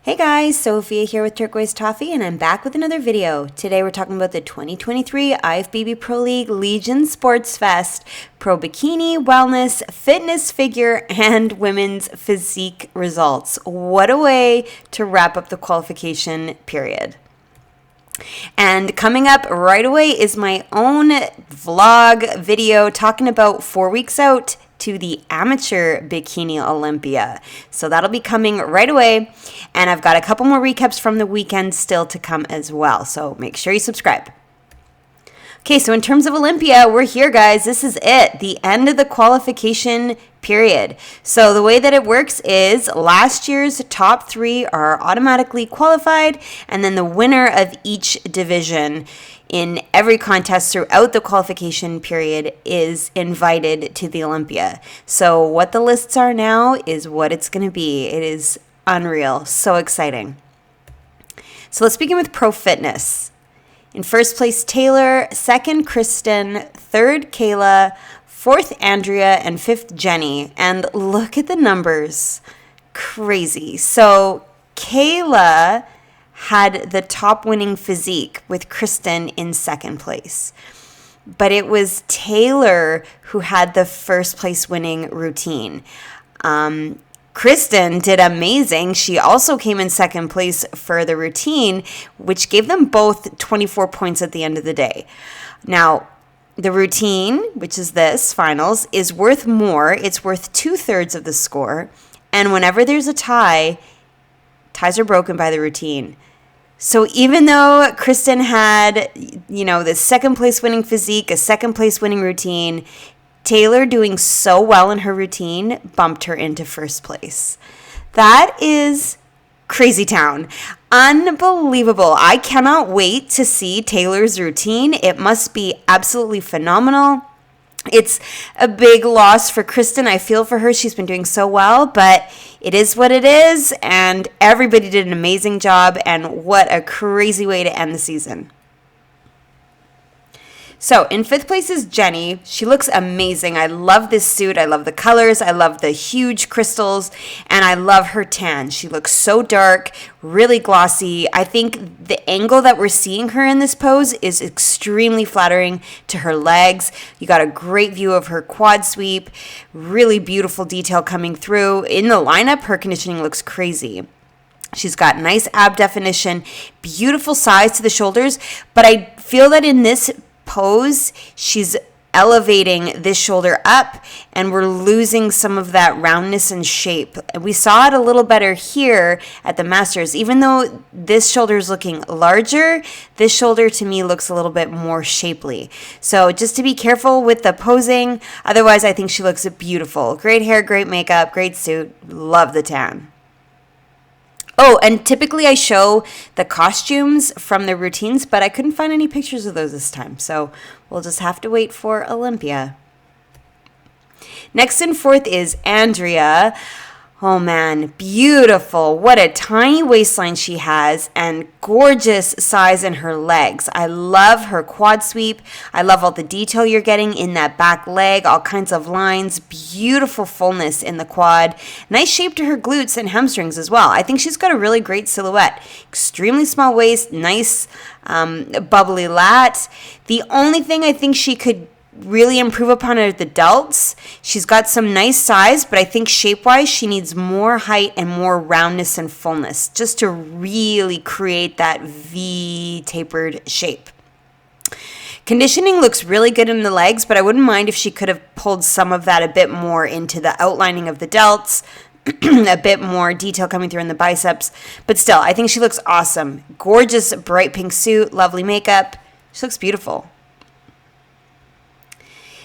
Hey guys, Sophia here with Turquoise Toffee, and I'm back with another video. Today we're talking about the 2023 IFBB Pro League Legion Sportsfest Pro Bikini, Wellness, Fitness Figure, and Women's Physique results. What a way to wrap up the qualification period. And coming up right away is my own vlog video talking about 4 weeks out to the Amateur Bikini Olympia. So that'll be coming right away. And I've got a couple more recaps from the weekend still to come as well. So make sure you subscribe. Okay, so in terms of Olympia, we're here, guys. This is it, the end of the qualification period. So the way that it works is last year's top 3 are automatically qualified, and then the winner of each division in every contest throughout the qualification period is invited to the Olympia. So what the lists are now is what it's going to be. It is unreal. So exciting. So let's begin with Pro Fitness. In first place, Taylor. Second, Kristen. Third, Kayla. Fourth, Andrea. And fifth, Jenny. And look at the numbers. Crazy. So Kayla had the top winning physique with Kristen in second place. But it was Taylor who had the first place winning routine. Kristen did amazing. She also came in second place for the routine, which gave them both 24 points at the end of the day. Now, the routine, which is this, finals, is worth more. It's worth 2/3 of the score. And whenever there's a tie, ties are broken by the routine. So even though Kristen had, the second place winning physique, a second place winning routine, Taylor doing so well in her routine bumped her into first place. That is crazy town. Unbelievable. I cannot wait to see Taylor's routine. It must be absolutely phenomenal. It's a big loss for Kristen. I feel for her. She's been doing so well, but it is what it is, and everybody did an amazing job, and what a crazy way to end the season. So in fifth place is Jenny. She looks amazing. I love this suit. I love the colors. I love the huge crystals, and I love her tan. She looks so dark, really glossy. I think the angle that we're seeing her in this pose is extremely flattering to her legs. You got a great view of her quad sweep, really beautiful detail coming through. In the lineup, her conditioning looks crazy. She's got nice ab definition, beautiful size to the shoulders, but I feel that in this pose, she's elevating this shoulder up, and we're losing some of that roundness and shape. We saw it a little better here at the Masters. Even though this shoulder is looking larger, this shoulder to me looks a little bit more shapely. So just to be careful with the posing. Otherwise, I think she looks beautiful. Great hair, great makeup, great suit. Love the tan. Oh, and typically I show the costumes from the routines, but I couldn't find any pictures of those this time. So we'll just have to wait for Olympia. Next in fourth is Andrea. Oh man, beautiful. What a tiny waistline she has, and gorgeous size in her legs. I love her quad sweep. I love all the detail you're getting in that back leg, all kinds of lines, beautiful fullness in the quad. Nice shape to her glutes and hamstrings as well. I think she's got a really great silhouette. Extremely small waist, nice bubbly lat. The only thing I think she could really improve upon are the delts. She's got some nice size, but I think shape-wise she needs more height and more roundness and fullness just to really create that V tapered shape. Conditioning looks really good in the legs, but I wouldn't mind if she could have pulled some of that a bit more into the outlining of the delts, a bit more detail coming through in the biceps. But still, I think she looks awesome. Gorgeous bright pink suit, lovely makeup. She looks beautiful.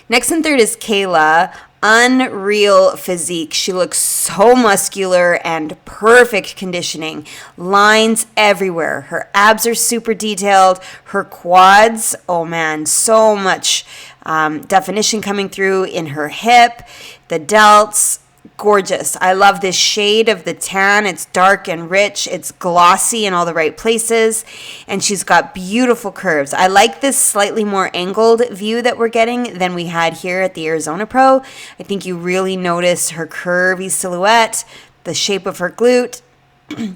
Next and third is Kayla. Unreal physique. She looks so muscular and perfect conditioning. Lines everywhere. Her abs are super detailed. Her quads, oh man, so much definition coming through in her hip. The delts, gorgeous. I love this shade of the tan. It's dark and rich. It's glossy in all the right places. And she's got beautiful curves. I like this slightly more angled view that we're getting than we had here at the Arizona Pro. I think you really notice her curvy silhouette, the shape of her glute.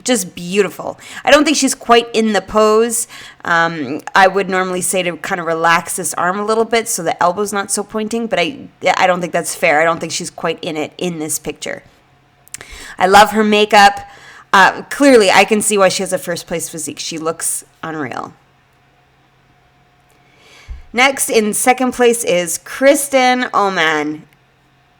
Just beautiful. I don't think she's quite in the pose. I would normally say to kind of relax this arm a little bit so the elbow's not so pointing, but I don't think that's fair. I don't think she's quite in it in this picture. I love her makeup. Clearly, I can see why she has a first place physique. She looks unreal. Next, in second place is Kristen. Oh man,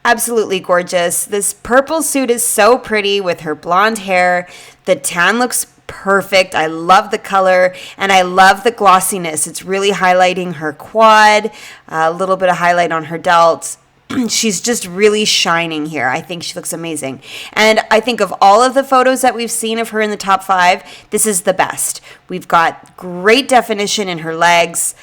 absolutely gorgeous. This purple suit is so pretty with her blonde hair. The tan looks perfect. I love the color and I love the glossiness. It's really highlighting her quad, a little bit of highlight on her delt. She's just really shining here. I think she looks amazing. And I think of all of the photos that we've seen of her in the top 5, this is the best. We've got great definition in her legs,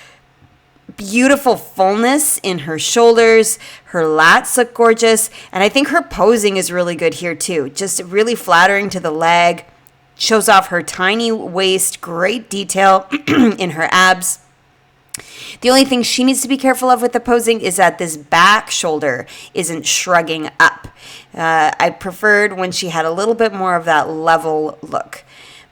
beautiful fullness in her shoulders, her lats look gorgeous, and I think her posing is really good here too. Just really flattering to the leg, shows off her tiny waist, great detail in her abs. The only thing she needs to be careful of with the posing is that this back shoulder isn't shrugging up. I preferred when she had a little bit more of that level look.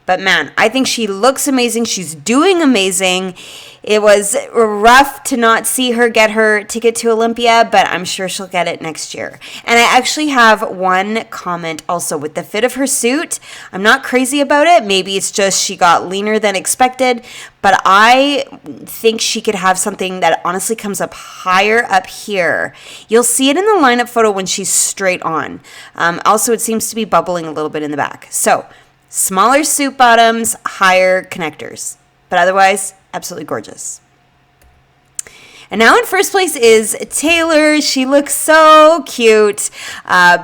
But man, I think she looks amazing. She's doing amazing. It was rough to not see her get her ticket to Olympia, but I'm sure she'll get it next year. And I actually have one comment also with the fit of her suit. I'm not crazy about it. Maybe it's just she got leaner than expected, but I think she could have something that honestly comes up higher up here. You'll see it in the lineup photo when she's straight on. Also, it seems to be bubbling a little bit in the back. So, smaller suit bottoms, higher connectors. But otherwise, absolutely gorgeous. And now in first place is Taylor. She looks so cute.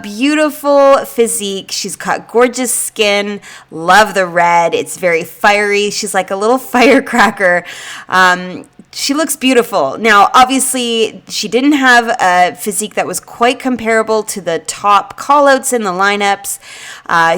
Beautiful physique. She's got gorgeous skin. Love the red. It's very fiery. She's like a little firecracker. She looks beautiful. Now, obviously, she didn't have a physique that was quite comparable to the top callouts in the lineups.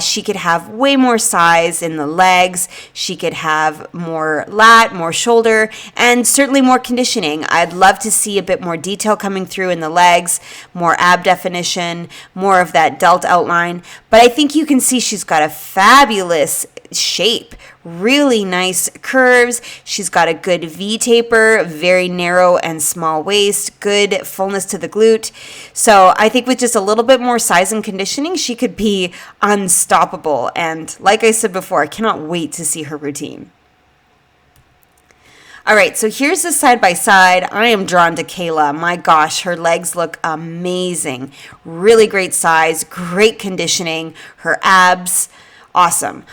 She could have way more size in the legs. She could have more lat, more shoulder, and certainly more conditioning. I'd love to see a bit more detail coming through in the legs, more ab definition, more of that delt outline. But I think you can see she's got a fabulous shape. Really nice curves. She's got a good V taper, very narrow and small waist, good fullness to the glute. So I think with just a little bit more size and conditioning, she could be unstoppable. And like I said before, I cannot wait to see her routine. All right, so here's the side-by-side. I am drawn to Kayla. My gosh, her legs look amazing. Really great size, great conditioning. Her abs, awesome.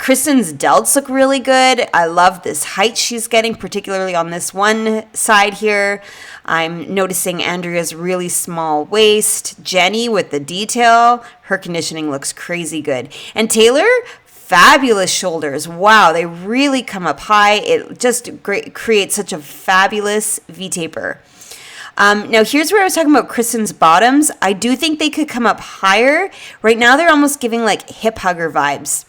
Kristen's delts look really good. I love this height she's getting, particularly on this one side here. I'm noticing Andrea's really small waist. Jenny with the detail. Her conditioning looks crazy good. And Taylor, fabulous shoulders. Wow, they really come up high. It just creates such a fabulous V-taper. Now, here's where I was talking about Kristen's bottoms. I do think they could come up higher. Right now, they're almost giving like hip hugger vibes.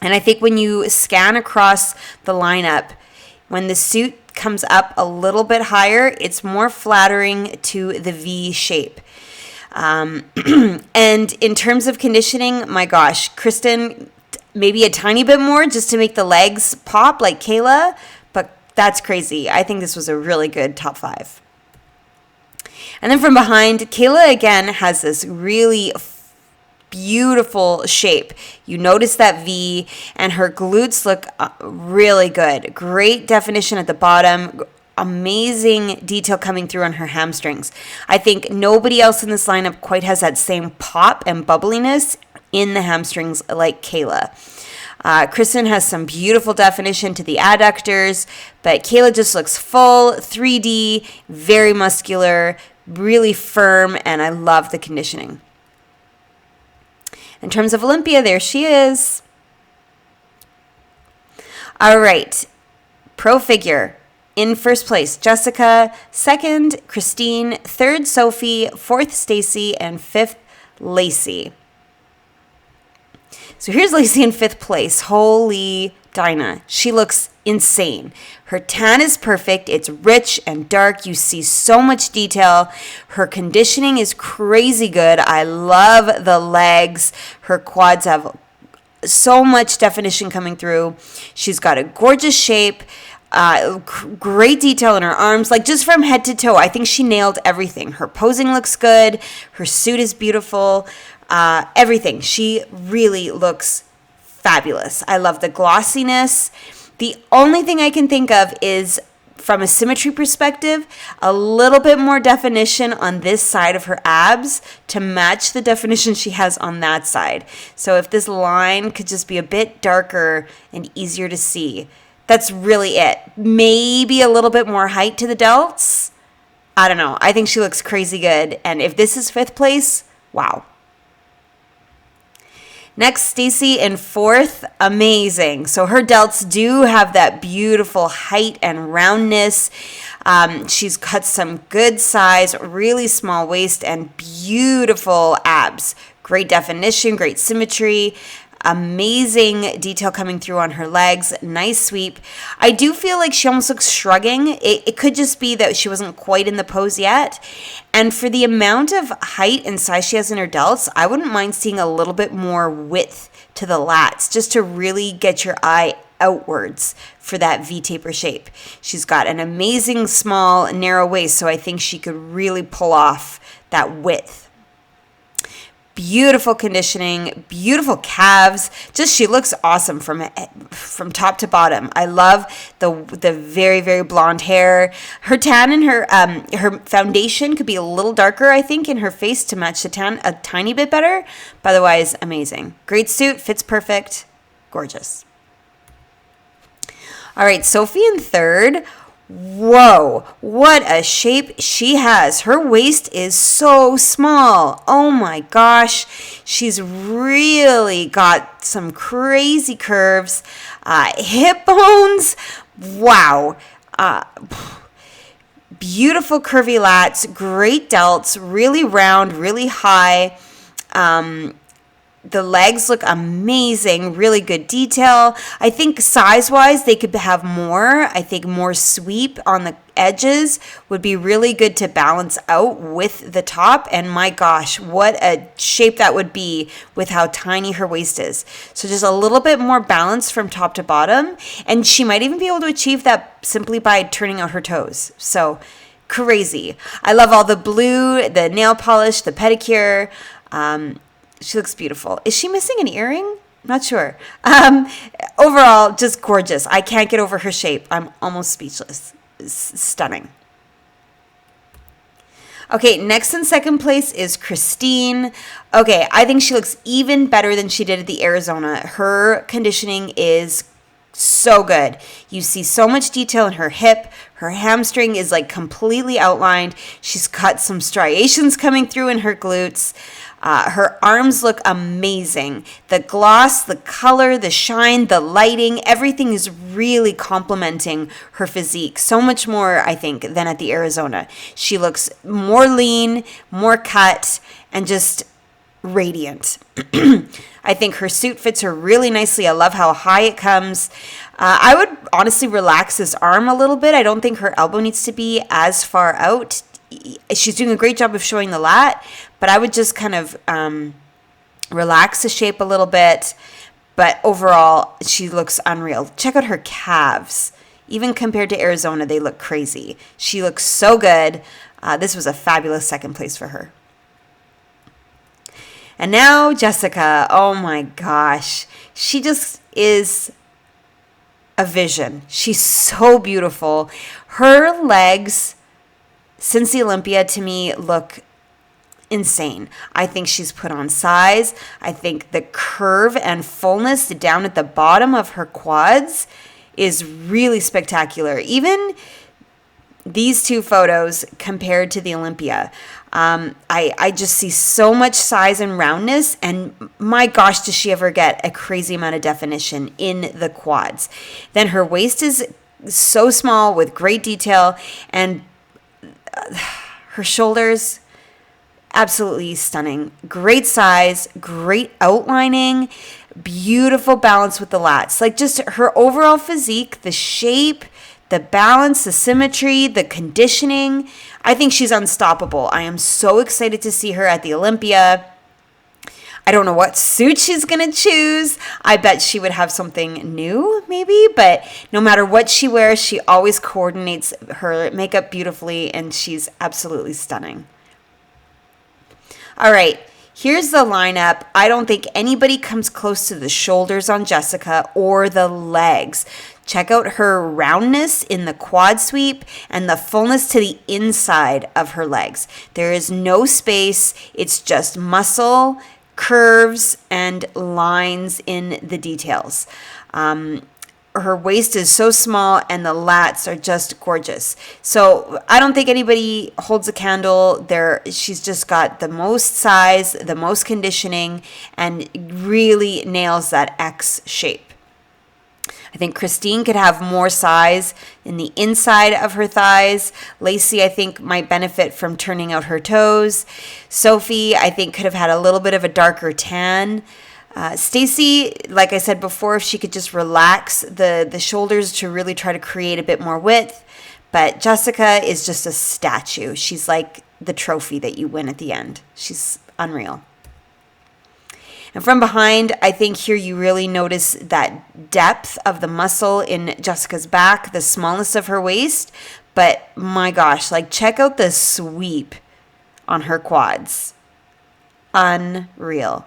And I think when you scan across the lineup, when the suit comes up a little bit higher, it's more flattering to the V shape. And in terms of conditioning, my gosh, Kristen, maybe a tiny bit more just to make the legs pop like Kayla, but that's crazy. I think this was a really good top 5. And then from behind, Kayla again has this really beautiful shape. You notice that V, and her glutes look really good. Great definition at the bottom. Amazing detail coming through on her hamstrings. I think nobody else in this lineup quite has that same pop and bubbliness in the hamstrings like Kayla. Kristen has some beautiful definition to the adductors, but Kayla just looks full, 3D, very muscular, really firm, and I love the conditioning. In terms of Olympia, there she is. All right, Pro Figure. In first place, Jessica. Second, Christine. Third, Sophie. Fourth, Stacy. And fifth, Lacey. So here's Lacey in 5th place. Holy Dinah. She looks insane. Her tan is perfect. It's rich and dark. You see so much detail. Her conditioning is crazy good. I love the legs. Her quads have so much definition coming through. She's got a gorgeous shape, great detail in her arms, like just from head to toe. I think she nailed everything. Her posing looks good. Her suit is beautiful. Everything. She really looks fabulous. I love the glossiness. The only thing I can think of is, from a symmetry perspective, a little bit more definition on this side of her abs to match the definition she has on that side. So if this line could just be a bit darker and easier to see, that's really it. Maybe a little bit more height to the delts. I don't know. I think she looks crazy good. And if this is 5th place, wow. Next, Stacy in 4th, amazing. So her delts do have that beautiful height and roundness. She's got some good size, really small waist, and beautiful abs. Great definition, great symmetry. Amazing detail coming through on her legs. Nice sweep. I do feel like she almost looks shrugging. It could just be that she wasn't quite in the pose yet. And for the amount of height and size she has in her delts, I wouldn't mind seeing a little bit more width to the lats just to really get your eye outwards for that V-taper shape. She's got an amazing small, narrow waist, so I think she could really pull off that width. Beautiful conditioning, beautiful calves. Just she looks awesome from top to bottom. I love the very, very blonde hair. Her tan and her foundation could be a little darker, I think, in her face to match the tan a tiny bit better. But otherwise, amazing. Great suit, fits perfect, gorgeous. All right, Sophie in 3rd. Whoa, what a shape she has. Her waist is so small. Oh my gosh. She's really got some crazy curves. Hip bones. Wow. Beautiful curvy lats, great delts, really round, really high. The legs look amazing, really good detail. I think size-wise, they could have more. I think more sweep on the edges would be really good to balance out with the top. And my gosh, what a shape that would be with how tiny her waist is. So just a little bit more balance from top to bottom. And she might even be able to achieve that simply by turning out her toes. So crazy. I love all the blue, the nail polish, the pedicure. She looks beautiful. Is she missing an earring? Not sure. Overall, just gorgeous. I can't get over her shape. I'm almost speechless. Stunning. Okay, next in 2nd place is Christine. Okay, I think she looks even better than she did at the Arizona. Her conditioning is so good. You see so much detail in her hip. Her hamstring is like completely outlined. She's got some striations coming through in her glutes. Her arms look amazing. The gloss, the color, the shine, the lighting, everything is really complementing her physique. So much more, I think, than at the Arizona. She looks more lean, more cut, and just radiant. I think her suit fits her really nicely. I love how high it comes. I would honestly relax this arm a little bit. I don't think her elbow needs to be as far out. She's doing a great job of showing the lat, but I would just kind of relax the shape a little bit. But overall, she looks unreal. Check out her calves. Even compared to Arizona, they look crazy. She looks so good. This was a fabulous 2nd place for her. And now Jessica. Oh my gosh. She just is a vision. She's so beautiful. Her legs, since the Olympia, to me, look insane. I think she's put on size. I think the curve and fullness down at the bottom of her quads is really spectacular. Even these 2 photos compared to the Olympia, I just see so much size and roundness, and my gosh, does she ever get a crazy amount of definition in the quads. Then her waist is so small with great detail, and her shoulders, absolutely stunning. Great size, great outlining, beautiful balance with the lats. Like just her overall physique, the shape, the balance, the symmetry, the conditioning. I think she's unstoppable. I am so excited to see her at the Olympia. I don't know what suit she's going to choose. I bet she would have something new maybe, but no matter what she wears, she always coordinates her makeup beautifully, and she's absolutely stunning. All right, here's the lineup. I don't think anybody comes close to the shoulders on Jessica or the legs. Check out her roundness in the quad sweep and the fullness to the inside of her legs. There is no space. It's just muscle, curves, and lines in the details. Her waist is so small and the lats are just gorgeous. So I don't think anybody holds a candle there. She's just got the most size, the most conditioning, and really nails that X shape. I think Christine could have more size in the inside of her thighs. Lacey, I think, might benefit from turning out her toes. Sophie, I think, could have had a little bit of a darker tan. Stacy, like I said before, if she could just relax the shoulders to really try to create a bit more width. But Jessica is just a statue. She's like the trophy that you win at the end. She's unreal. And from behind, I think here you really notice that depth of the muscle in Jessica's back, the smallness of her waist. But my gosh, like check out the sweep on her quads. Unreal.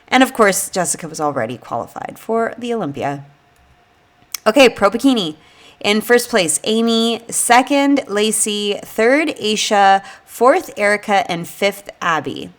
And of course, Jessica was already qualified for the Olympia. Okay, Pro Bikini. In first place, Amy. Second, Lacey. Third, Aisha. Fourth, Erica. And fifth, Abby.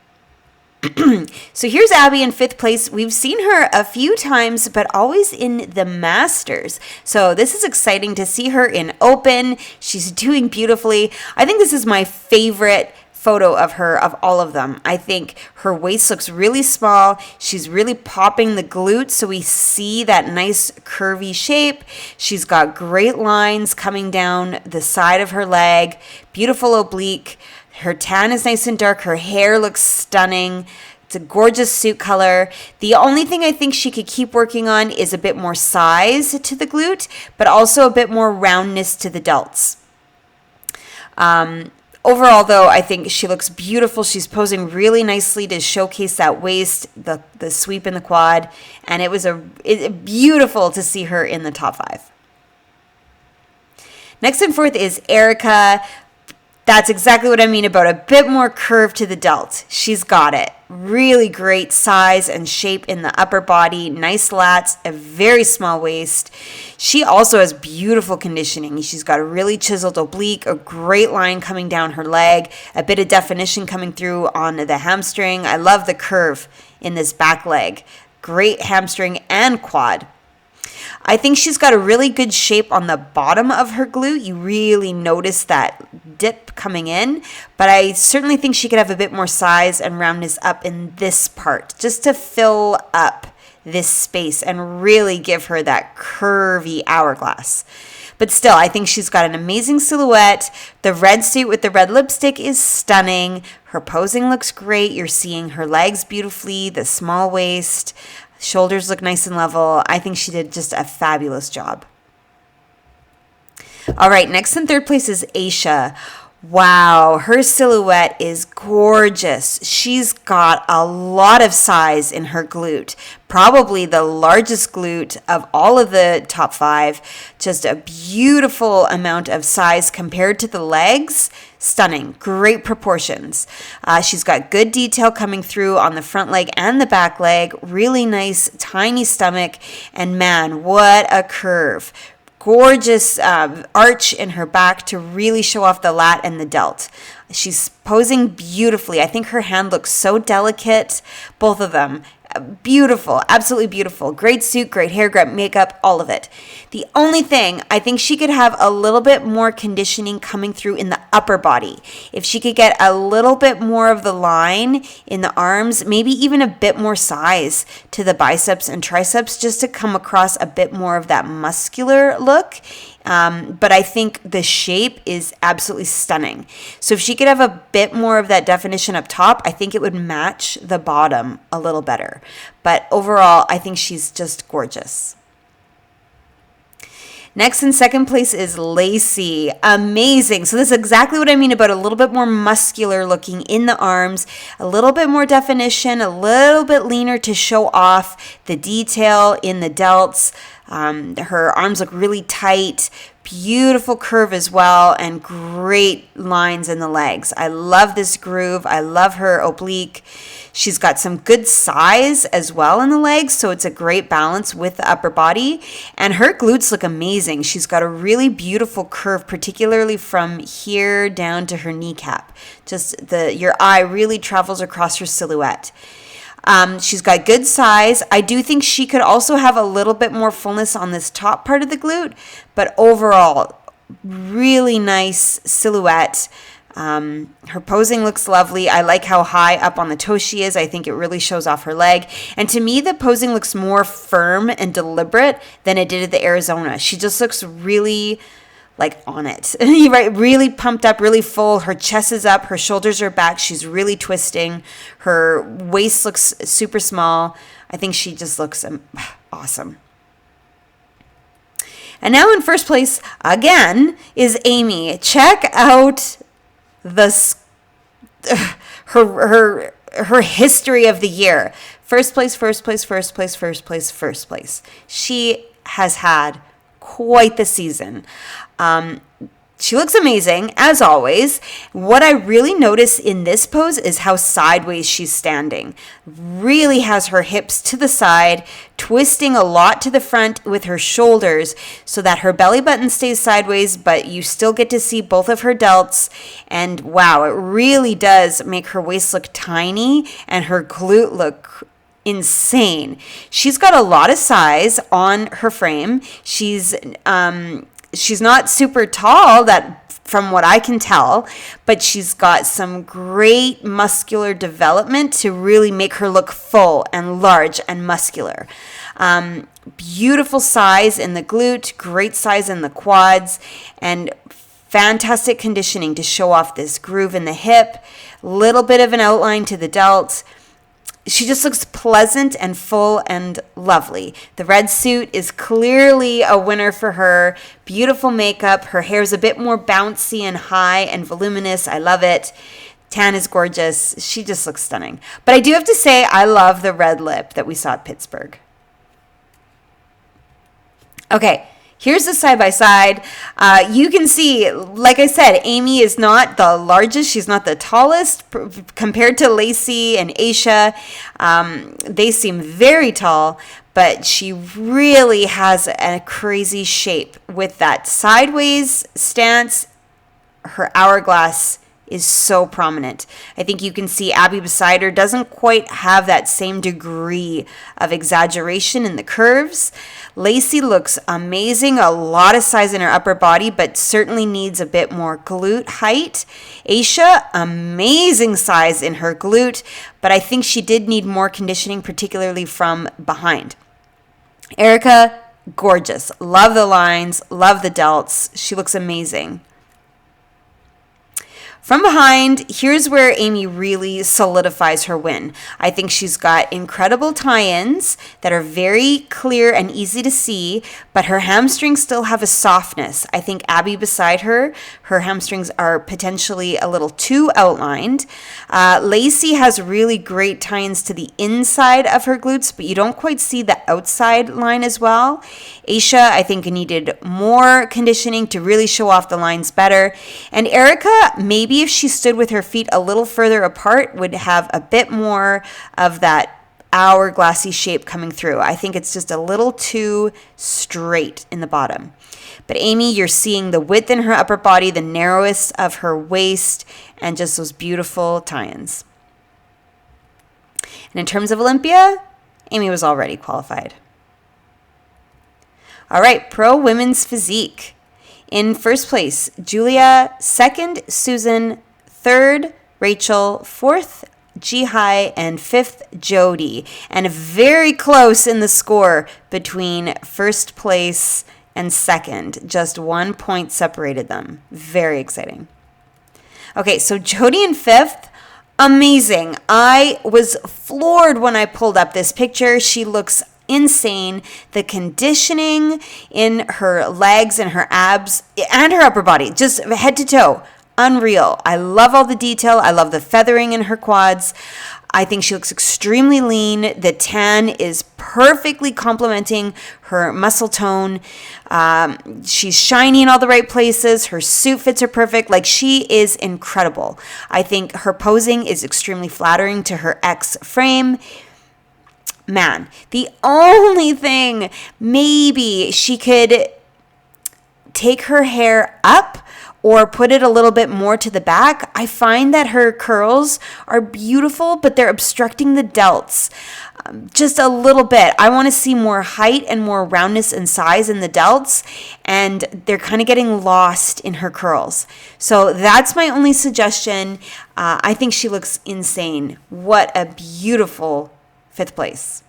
So here's Abby in fifth place. We've seen her a few times, but always in the Masters. So this is exciting to see her in Open. She's doing beautifully. I think this is my favorite photo of her of all of them. I think her waist looks really small. She's really popping the glutes, so we see that nice curvy shape. She's got great lines coming down the side of her leg, beautiful oblique. Her tan is nice and dark. Her hair looks stunning. It's a gorgeous suit color. The only thing I think she could keep working on is a bit more size to the glute, but also a bit more roundness to the delts. Overall, though, I think she looks beautiful. She's posing really nicely to showcase that waist, the sweep in the quad, and it was beautiful to see her in the top 5. Next and fourth is Erica. That's exactly what I mean about a bit more curve to the delt. She's got it. Really great size and shape in the upper body, nice lats, a very small waist. She also has beautiful conditioning. She's got a really chiseled oblique, a great line coming down her leg, a bit of definition coming through on the hamstring. I love the curve in this back leg. Great hamstring and quad. I think she's got a really good shape on the bottom of her glute. You really notice that dip coming in, but I certainly think she could have a bit more size and roundness up in this part just to fill up this space and really give her that curvy hourglass. But still, I think she's got an amazing silhouette. The red suit with the red lipstick is stunning. Her posing looks great. You're seeing her legs beautifully, the small waist. Shoulders look nice and level. I think she did just a fabulous job. All right, next in third place is Aisha. Wow, her silhouette is gorgeous. She's got a lot of size in her glute. Probably the largest glute of all of the top 5. Just a beautiful amount of size compared to the legs. Stunning, great proportions. She's got good detail coming through on the front leg and the back leg. Really nice, tiny stomach. And man, what a curve. Gorgeous arch in her back to really show off the lat and the delt. She's posing beautifully. I think her hand looks so delicate. Both of them. Beautiful, absolutely beautiful. Great suit, great hair, great makeup, all of it. The only thing, I think she could have a little bit more conditioning coming through in the upper body. If she could get a little bit more of the line in the arms, maybe even a bit more size to the biceps and triceps just to come across a bit more of that muscular look. But I think the shape is absolutely stunning. So if she could have a bit more of that definition up top, I think it would match the bottom a little better. But overall, I think she's just gorgeous. Next in second place is Lacey. Amazing. So this is exactly what I mean about a little bit more muscular looking in the arms, a little bit more definition, a little bit leaner to show off the detail in the delts. Her arms look really tight, beautiful curve as well, and great lines in the legs. I love this groove. I love her oblique. She's got some good size as well in the legs, so it's a great balance with the upper body. And her glutes look amazing. She's got a really beautiful curve, particularly from here down to her kneecap. Just your eye really travels across her silhouette. She's got good size. I do think she could also have a little bit more fullness on this top part of the glute, but overall, really nice silhouette. Her posing looks lovely. I like how high up on the toe she is. I think it really shows off her leg. And to me, the posing looks more firm and deliberate than it did at the Arizona. She just looks really like on it, right? Really pumped up, really full. Her chest is up, her shoulders are back. She's really twisting. Her waist looks super small. I think she just looks awesome. And now in first place again is Amy. Check out her history of the year. First place. She has had quite the season. She looks amazing, as always. What I really notice in this pose is how sideways she's standing. Really has her hips to the side, twisting a lot to the front with her shoulders so that her belly button stays sideways, but you still get to see both of her delts. And wow, it really does make her waist look tiny and her glute look insane. She's got a lot of size on her frame. She's not super tall, that from what I can tell, but she's got some great muscular development to really make her look full and large and muscular. Beautiful size in the glute, great size in the quads, and fantastic conditioning to show off this groove in the hip, little bit of an outline to the delt. She just looks pleasant and full and lovely. The red suit is clearly a winner for her. Beautiful makeup. Her hair is a bit more bouncy and high and voluminous. I love it. Tan is gorgeous. She just looks stunning. But I do have to say, I love the red lip that we saw at Pittsburgh. Okay. Here's the side-by-side. You can see, like I said, Amy is not the largest. She's not the tallest compared to Lacey and Aisha. They seem very tall, but she really has a crazy shape with that sideways stance. Her hourglass is so prominent. I think you can see Abby beside her doesn't quite have that same degree of exaggeration in the curves. Lacey looks amazing, a lot of size in her upper body, but certainly needs a bit more glute height. Aisha, amazing size in her glute, but I think she did need more conditioning, particularly from behind. Erica, gorgeous. Love the lines, love the delts. She looks amazing. From behind, here's where Amy really solidifies her win. I think she's got incredible tie-ins that are very clear and easy to see, but her hamstrings still have a softness. I think Abby beside her hamstrings are potentially a little too outlined. Lacey has really great tie-ins to the inside of her glutes, but you don't quite see the outside line as well. Aisha, I think, needed more conditioning to really show off the lines better. And Erica, maybe if she stood with her feet a little further apart, would have a bit more of that hourglassy shape coming through. I think it's just a little too straight in the bottom. But Amy, you're seeing the width in her upper body, the narrowest of her waist, and just those beautiful tie-ins. And in terms of Olympia, Amy was already qualified. All right, Pro Women's Physique. In first place, Julia. Second, Susan. Third, Rachel. Fourth, Jihai. And fifth, Jody. And very close in the score between first place and second. Just 1 point separated them. Very exciting. Okay, so Jody in fifth. Amazing. I was floored when I pulled up this picture. She looks insane. The conditioning in her legs and her abs and her upper body, just head to toe, unreal. I love all the detail. I love the feathering in her quads. I think she looks extremely lean. The tan is perfectly complementing her muscle tone. She's shiny in all the right places. Her suit fits her perfect. Like, she is incredible. I think her posing is extremely flattering to her X frame. Man, the only thing, maybe she could take her hair up or put it a little bit more to the back. I find that her curls are beautiful, but they're obstructing the delts just a little bit. I want to see more height and more roundness and size in the delts, and they're kind of getting lost in her curls. So that's my only suggestion. I think she looks insane. What a beautiful 5th place.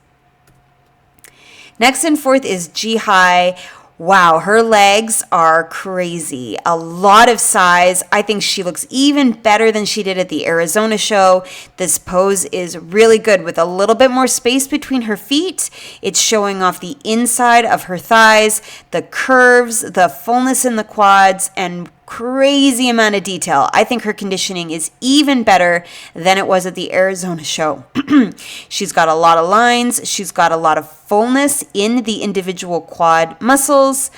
Next and 4th is Ji-Hai. Wow, her legs are crazy. A lot of size. I think she looks even better than she did at the Arizona show. This pose is really good with a little bit more space between her feet. It's showing off the inside of her thighs, the curves, the fullness in the quads, and crazy amount of detail. I think her conditioning is even better than it was at the Arizona show. She's got a lot of lines. She's got a lot of fullness in the individual quad muscles.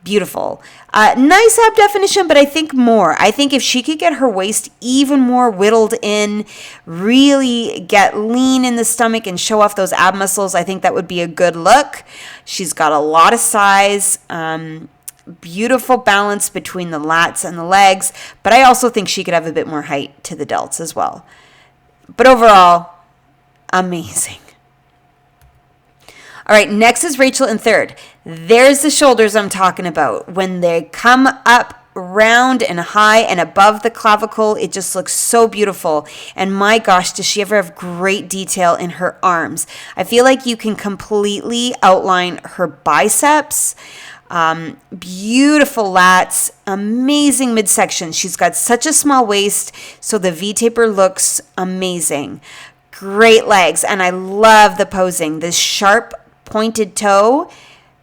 Beautiful. Nice ab definition, but I think more. I think if she could get her waist even more whittled in, really get lean in the stomach and show off those ab muscles, I think that would be a good look. She's got a lot of size. Beautiful balance between the lats and the legs, but I also think she could have a bit more height to the delts as well. But overall, amazing. All right, next is Rachel in 3rd. There's the shoulders I'm talking about. When they come up round and high and above the clavicle, it just looks so beautiful. And my gosh, does she ever have great detail in her arms. I feel like you can completely outline her biceps. Beautiful lats, amazing midsection. She's got such a small waist, so the V-taper looks amazing. Great legs, and I love the posing. This sharp pointed toe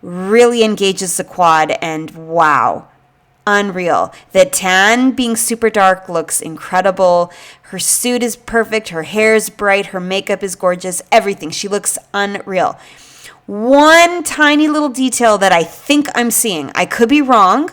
really engages the quad, and wow, unreal. The tan being super dark looks incredible. Her suit is perfect. Her hair is bright. Her makeup is gorgeous. Everything. She looks unreal. One tiny little detail that I think I'm seeing, I could be wrong,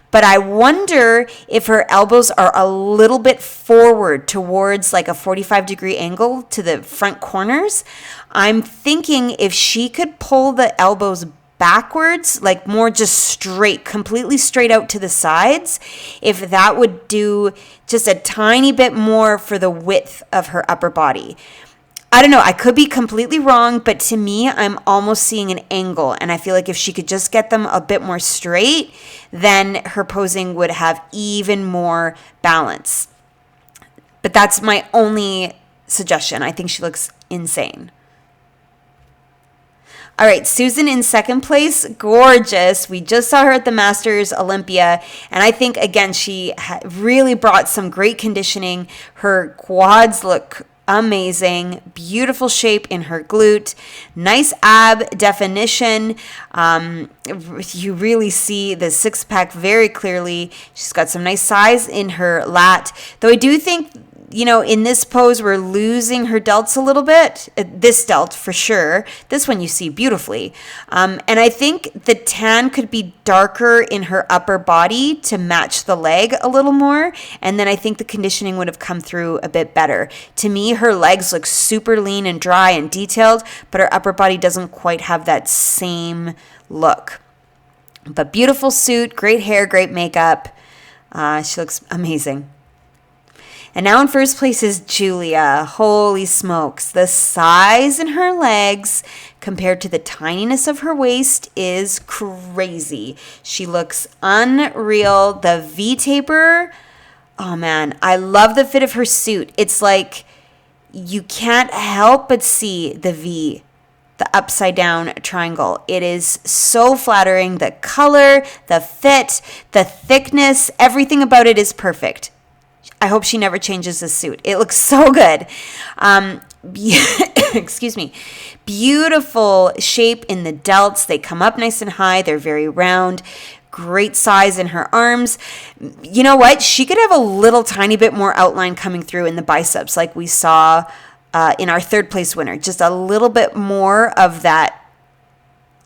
but I wonder if her elbows are a little bit forward towards like a 45-degree angle to the front corners. I'm thinking if she could pull the elbows backwards, like more just straight, completely straight out to the sides, if that would do just a tiny bit more for the width of her upper body. I don't know, I could be completely wrong, but to me, I'm almost seeing an angle, and I feel like if she could just get them a bit more straight, then her posing would have even more balance. But that's my only suggestion. I think she looks insane. All right, Susan in 2nd place, gorgeous. We just saw her at the Masters Olympia, and I think, again, she really brought some great conditioning. Her quads look amazing, beautiful shape in her glute, nice ab definition. You really see the 6-pack very clearly. She's got some nice size in her lat, though I do think, in this pose, we're losing her delts a little bit. This delt, for sure. This one you see beautifully. And I think the tan could be darker in her upper body to match the leg a little more. And then I think the conditioning would have come through a bit better. To me, her legs look super lean and dry and detailed, but her upper body doesn't quite have that same look. But beautiful suit, great hair, great makeup. She looks amazing. And now in 1st place is Julia. Holy smokes. The size in her legs compared to the tininess of her waist is crazy. She looks unreal. The V-taper, oh man, I love the fit of her suit. It's like you can't help but see the V, the upside down triangle. It is so flattering. The color, the fit, the thickness, everything about it is perfect. I hope she never changes the suit. It looks so good. excuse me, beautiful shape in the delts. They come up nice and high. They're very round. Great size in her arms. You know what? She could have a little tiny bit more outline coming through in the biceps like we saw in our third place winner. Just a little bit more of that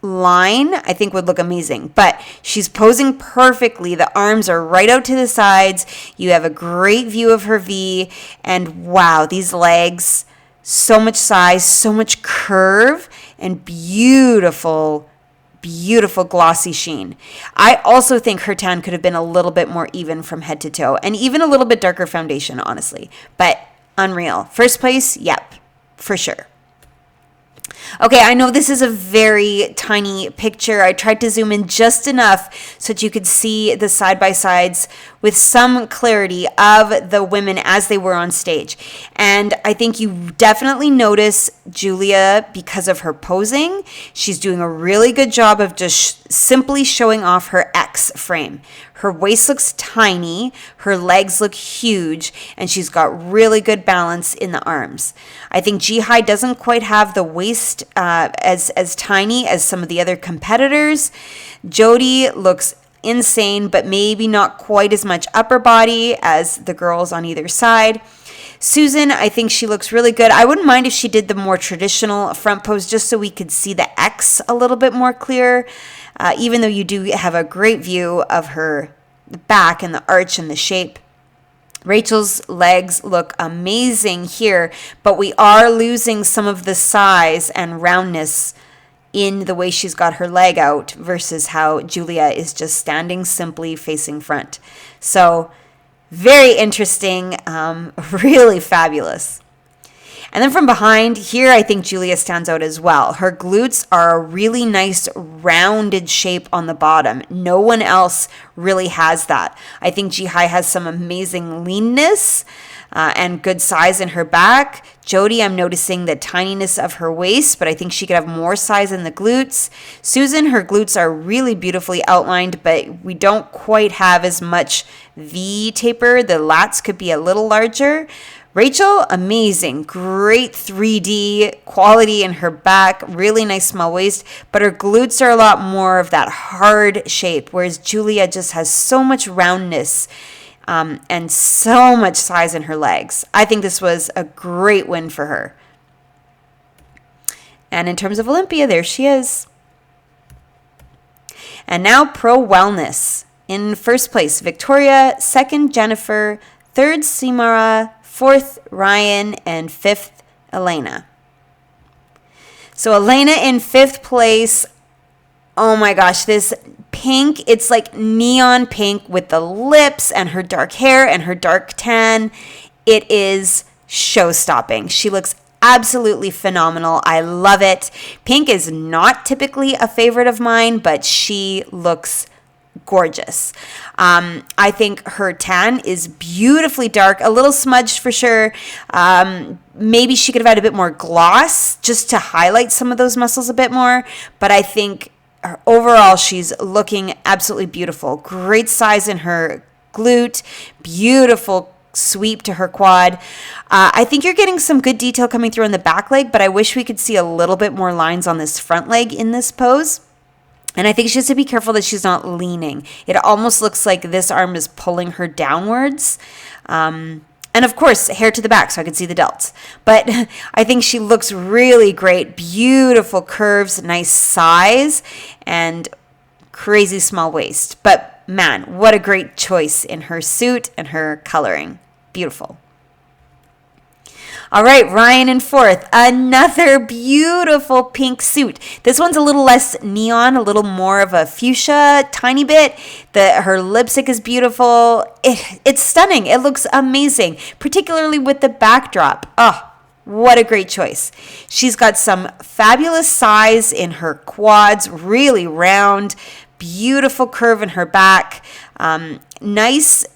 line I think would look amazing, but she's posing perfectly. The arms are right out to the sides. You have a great view of her V, and wow, these legs, so much size, so much curve, and beautiful glossy sheen. I also think her tan could have been a little bit more even from head to toe, and even a little bit darker foundation, honestly, but unreal. First place, yep, for sure. Okay, I know this is a very tiny picture. I tried to zoom in just enough so that you could see the side-by-sides with some clarity of the women as they were on stage. And I think you definitely notice Julia because of her posing. She's doing a really good job of just simply showing off her X frame. Her waist looks tiny, her legs look huge, and she's got really good balance in the arms. I think Jihai doesn't quite have the waist as tiny as some of the other competitors. Jody looks insane, but maybe not quite as much upper body as the girls on either side. Susan, I think she looks really good. I wouldn't mind if she did the more traditional front pose just so we could see the X a little bit more clear, even though you do have a great view of her back and the arch and the shape. Rachel's legs look amazing here, but we are losing some of the size and roundness in the way she's got her leg out versus how Julia is just standing simply facing front. So very interesting, really fabulous. And then from behind here, I think Julia stands out as well. Her glutes are a really nice rounded shape on the bottom. No one else really has that. I think Jihai has some amazing leanness and good size in her back. Jody, I'm noticing the tininess of her waist, but I think she could have more size in the glutes. Susan, her glutes are really beautifully outlined, but we don't quite have as much V taper. The lats could be a little larger. Rachel, amazing, great 3D quality in her back, really nice small waist, but her glutes are a lot more of that hard shape, whereas Julia just has so much roundness and so much size in her legs. I think this was a great win for her. And in terms of Olympia, there she is. And now Pro Wellness. In first place, Victoria, second, Jennifer, third, Simara, fourth, Ryan, and fifth, Elena. So Elena in fifth place. Oh my gosh, this pink, it's like neon pink with the lips and her dark hair and her dark tan. It is show-stopping. She looks absolutely phenomenal. I love it. Pink is not typically a favorite of mine, but she looks gorgeous. I think her tan is beautifully dark, a little smudged for sure. Maybe she could have had a bit more gloss just to highlight some of those muscles a bit more, but I think overall she's looking absolutely beautiful. Great size in her glute, beautiful sweep to her quad. I think you're getting some good detail coming through on the back leg, but I wish we could see a little bit more lines on this front leg in this pose. And I think she has to be careful that she's not leaning. It almost looks like this arm is pulling her downwards. And of course, hair to the back so I can see the delts. But I think she looks really great. Beautiful curves, nice size, and crazy small waist. But man, what a great choice in her suit and her coloring. Beautiful. All right, Ryan in fourth. Another beautiful pink suit. This one's a little less neon, a little more of a fuchsia, tiny bit. Her lipstick is beautiful. It's stunning. It looks amazing, particularly with the backdrop. Oh, what a great choice. She's got some fabulous size in her quads, really round, beautiful curve in her back, nice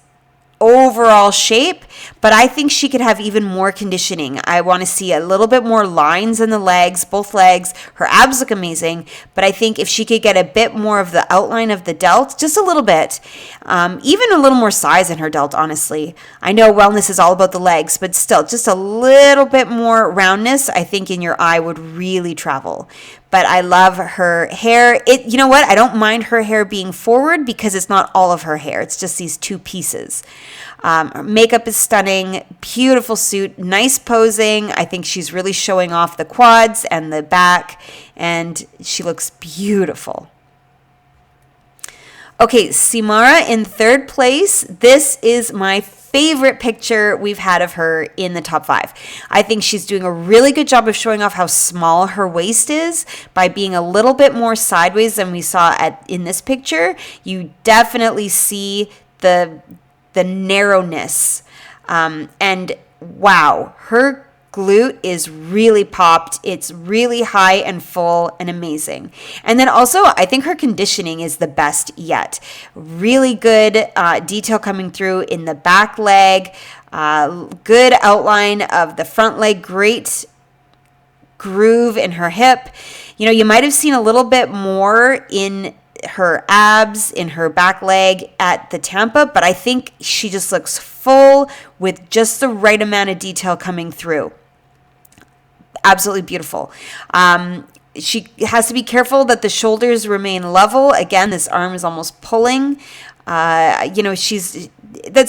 overall shape, but I think she could have even more conditioning. I want to see a little bit more lines in the legs, both legs. Her abs look amazing, but I think if she could get a bit more of the outline of the delt, just a little bit, even a little more size in her delt, honestly. I know wellness is all about the legs, but still, just a little bit more roundness, I think in your eye would really travel. But I love her hair. You know what? I don't mind her hair being forward because it's not all of her hair. It's just these two pieces. Makeup is stunning. Beautiful suit. Nice posing. I think she's really showing off the quads and the back. And she looks beautiful. Okay, Simara in third place. This is my favorite picture we've had of her in the top 5. I think she's doing a really good job of showing off how small her waist is by being a little bit more sideways than we saw in this picture. You definitely see the narrowness. And wow, her glute is really popped. It's really high and full and amazing. And then also, I think her conditioning is the best yet. Really good detail coming through in the back leg. Good outline of the front leg. Great groove in her hip. You know, you might have seen a little bit more in her abs, in her back leg at the Tampa, but I think she just looks full with just the right amount of detail coming through. Absolutely beautiful. She has to be careful that the shoulders remain level. Again, this arm is almost pulling. That's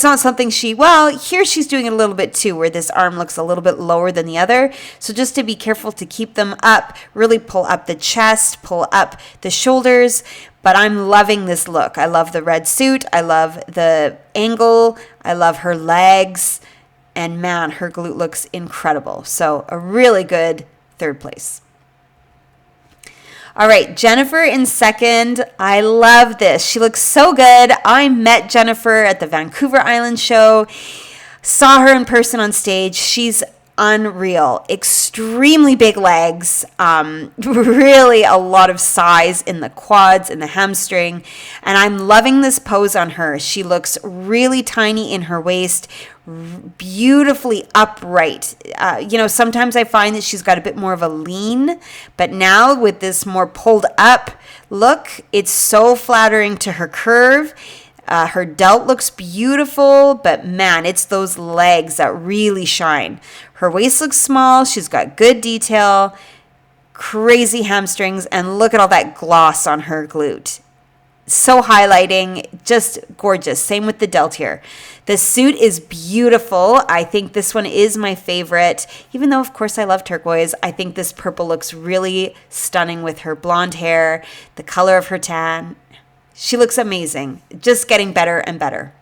not something here she's doing it a little bit too, where this arm looks a little bit lower than the other. So just to be careful to keep them up, really pull up the chest, pull up the shoulders. But I'm loving this look. I love the red suit. I love the angle. I love her legs. And man, her glute looks incredible. So a really good third place. All right, Jennifer in second. I love this. She looks so good. I met Jennifer at the Vancouver Island show. Saw her in person on stage. She's unreal. Extremely big legs. Really a lot of size in the quads and the hamstring. And I'm loving this pose on her. She looks really tiny in her waist, beautifully upright. Sometimes I find that she's got a bit more of a lean, but now with this more pulled up look, it's so flattering to her curve. Her delt looks beautiful, but man, it's those legs that really shine. Her waist looks small. She's got good detail, crazy hamstrings, and look at all that gloss on her glute. So highlighting, just gorgeous. Same with the delt here. The suit is beautiful. I think this one is my favorite, even though, of course, I love turquoise. I think this purple looks really stunning with her blonde hair, the color of her tan. She looks amazing, just getting better and better.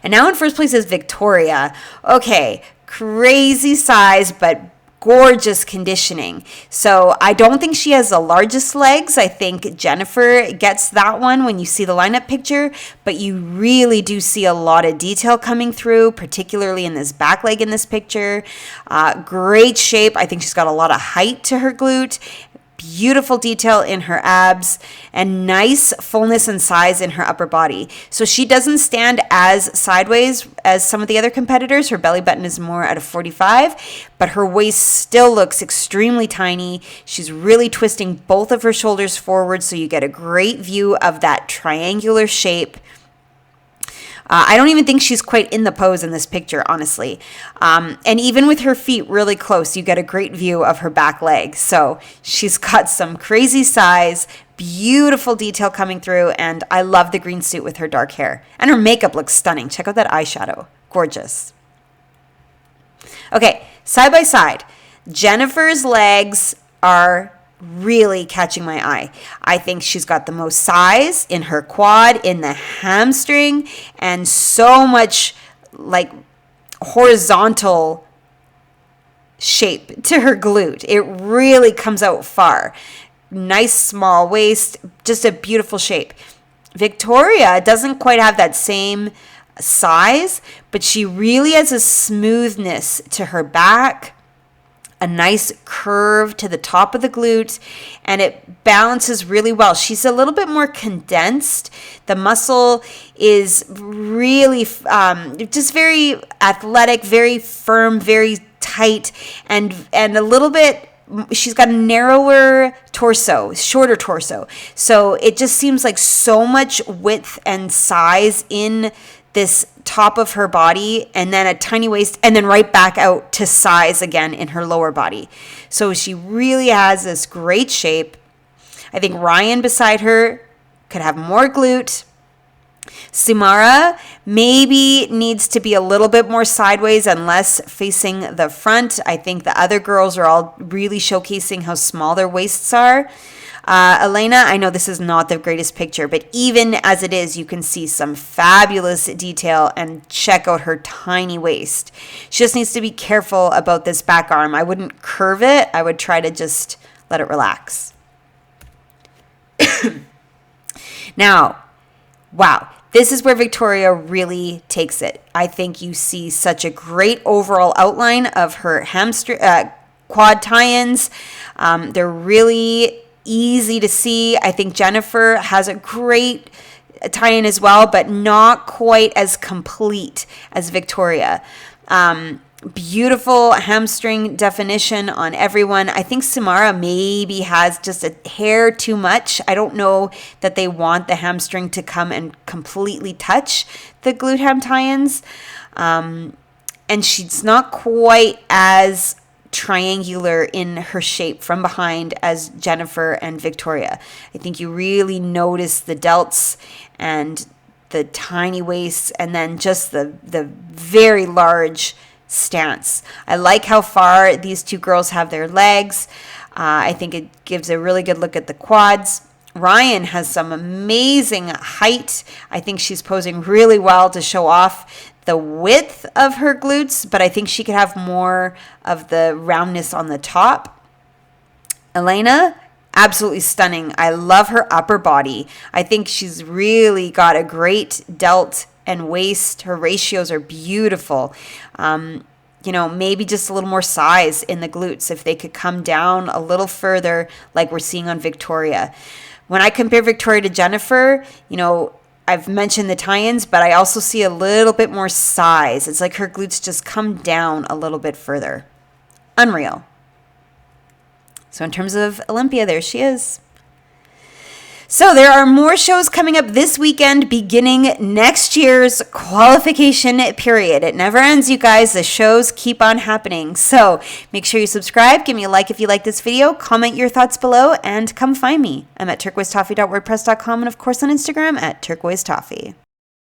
And now in first place is Victoria. Okay, crazy size, but gorgeous conditioning. So I don't think she has the largest legs. I think Jennifer gets that one when you see the lineup picture, but you really do see a lot of detail coming through, particularly in this back leg in this picture. Great shape. I think she's got a lot of height to her glute. Beautiful detail in her abs and nice fullness and size in her upper body. So she doesn't stand as sideways as some of the other competitors. Her belly button is more at a 45, but her waist still looks extremely tiny. She's really twisting both of her shoulders forward, so you get a great view of that triangular shape. I don't even think she's quite in the pose in this picture, honestly. And even with her feet really close, you get a great view of her back leg. So she's got some crazy size, beautiful detail coming through, and I love the green suit with her dark hair. And her makeup looks stunning. Check out that eyeshadow. Gorgeous. Okay, side by side. Jennifer's legs are really catching my eye. I think she's got the most size in her quad, in the hamstring, and so much like horizontal shape to her glute. It really comes out far. Nice small waist, just a beautiful shape. Victoria doesn't quite have that same size, but she really has a smoothness to her back. a nice curve to the top of the glute, and it balances really well. She's a little bit more condensed. The muscle is really just very athletic, very firm, very tight, and a little bit, she's got a narrower torso, shorter torso. So it just seems like so much width and size in this top of her body, and then a tiny waist, and then right back out to size again in her lower body. So she really has this great shape. I think Ryan beside her could have more glute. Samara maybe needs to be a little bit more sideways and less facing the front. I think the other girls are all really showcasing how small their waists are. Elena, I know this is not the greatest picture, but even as it is, you can see some fabulous detail, and check out her tiny waist. She just needs to be careful about this back arm. I wouldn't curve it. I would try to just let it relax. Now, wow. This is where Victoria really takes it. I think you see such a great overall outline of her quad tie-ins. They're really easy to see. I think Jennifer has a great tie-in as well, but not quite as complete as Victoria. Beautiful hamstring definition on everyone. I think Samara maybe has just a hair too much. I don't know that they want the hamstring to come and completely touch the glute ham tie-ins. And she's not quite as triangular in her shape from behind as Jennifer and Victoria. I think you really notice the delts and the tiny waists, and then just the very large stance. I like how far these two girls have their legs. I think it gives a really good look at the quads. Ryan has some amazing height. I think she's posing really well to show off the width of her glutes, but I think she could have more of the roundness on the top. Elena, absolutely stunning. I love her upper body. I think she's really got a great delt and waist. Her ratios are beautiful. Maybe just a little more size in the glutes if they could come down a little further like we're seeing on Victoria. When I compare Victoria to Jennifer, I've mentioned the tie-ins, but I also see a little bit more size. It's like her glutes just come down a little bit further. Unreal. So in terms of Olympia, there she is. So there are more shows coming up this weekend, beginning next year's qualification period. It never ends, you guys. The shows keep on happening. So make sure you subscribe. Give me a like if you like this video. Comment your thoughts below and come find me. I'm at turquoisetoffee.wordpress.com and, of course, on Instagram at turquoisetoffee.